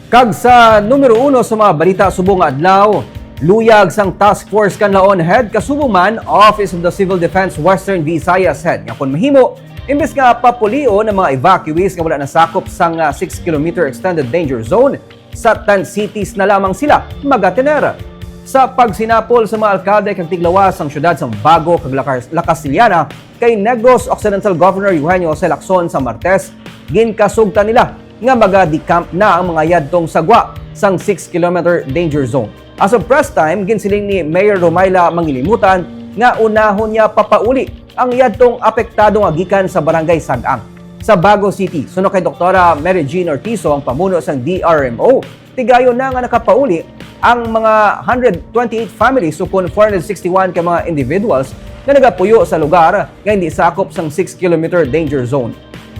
Kag sa numero 1 sa mga balita subong nga adlaw, luyag sang task force kanlaon head kasubong man Office of the Civil Defense Western Visayas head nga kun mahimo imbes nga papulio ng mga evacuees nga wala nasakop sang 6-kilometer extended danger zone sa 10 cities na lamang sila magatenera. Sa pagsinapol sa mga alkalde kag tiglawas ang syudad sang Bago kag Lacasiliana kay Negros Occidental Governor Eugenio C. Lacson sa Martes, ginkasugtan nila nga maga-decamp na ang mga yadtong sagwa sang 6-kilometer danger zone. As of press time, ginsiling ni Mayor Romayla Mangilimutan nga unahon niya papauli ang yadtong apektado nga gikan sa barangay Sagang. Sa Bago City, suno kay Dr. Mary Jean Ortizo ang pamuno sang DRMO, tigayon na nga nakapauli ang mga 128 families upon 461 ka mga individuals na nagapuyo sa lugar nga hindi sakop sang 6-kilometer danger zone.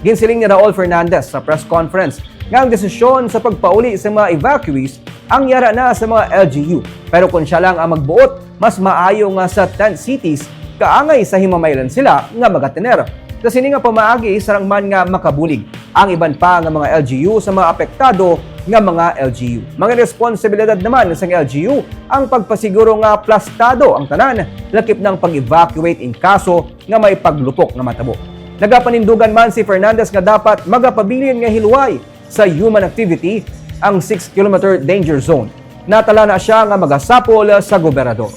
Ginsiling ni Raul Fernandez sa press conference nga ang desisyon sa pagpauli sa mga evacuees ang yara na sa mga LGU. Pero kung siya lang ang magbuot, mas maayo nga sa 10 cities kaangay sa himamaylan sila nga magatener. Kasi nga pamaagi sarang man nga makabulig ang iban pa nga mga LGU sa mga apektado nga mga LGU. Mga responsibilidad naman sa LGU ang pagpasiguro nga plastado ang tanan lakip ng pag-evacuate in kaso nga may paglupok nga matabo. Nagapanindugan man si Fernandez nga dapat magapabilin nga hilway sa human activity ang 6-kilometer danger zone. Natala na siya nga magasapol sa gobernador.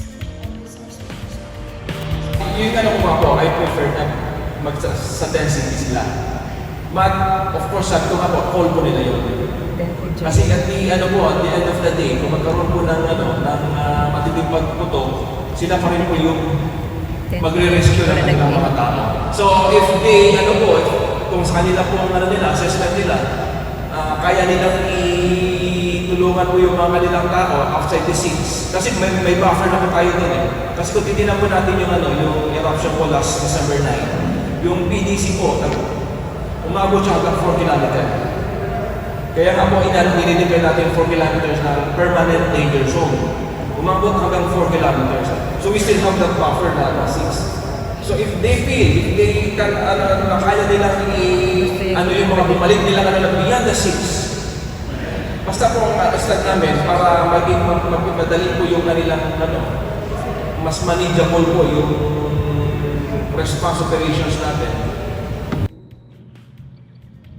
Yung tanong ko ako, I prefer na sa density sila. But, of course, sabi ko nga po, call ko nila yun. Kasi at the end of the day, kung magkaroon po ng matinding pagputo, sila pa rin po yung magre-rescue ng kanilang mga tao. So, if they, kung sa kanila po ang assessment nila, kaya nilang itulungan po yung mga kanilang tao outside the scenes. Kasi may buffer na po tayo doon eh. Kasi kung titignan po natin yung eruption po last December 9, yung PDC po, umabot siya hanggang 4 kilometer. Kaya nga po, inililibre natin 4 kilometers na permanent danger zone. Umabot hanggang 4 kilometers. So we still have that buffer na 6. So if they feel, if they can, kaya nilang yung mga bumalik nila beyond the 6. Basta po ang start namin para maging madali po yung kanilang mas manageable po yung response operations natin.